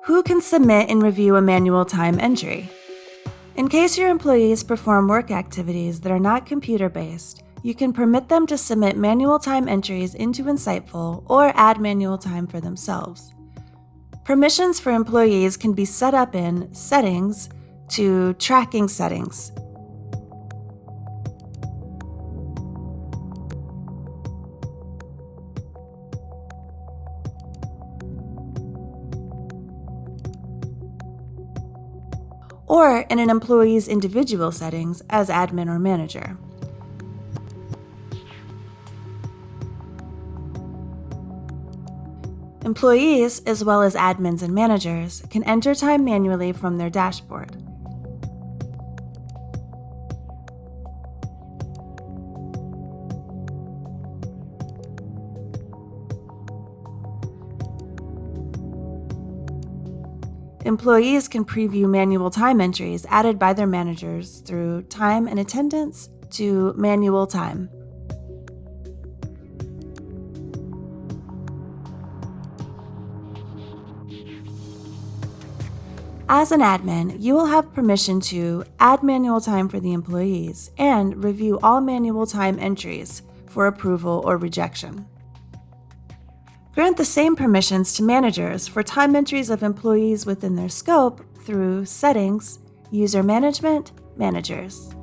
Who can submit and review a manual time entry? In case your employees perform work activities that are not computer-based, you can permit them to submit manual time entries into Insightful or add manual time for themselves. Permissions for employees can be set up in Settings to Tracking Settings. Or in an employee's individual settings as admin or manager. Employees, as well as admins and managers, can enter time manually from their dashboard. Employees can preview manual time entries added by their managers through Time and Attendance to Manual Time. As an admin, you will have permission to add manual time for the employees and review all manual time entries for approval or rejection. Grant the same permissions to managers for time entries of employees within their scope through Settings, User Management, Managers.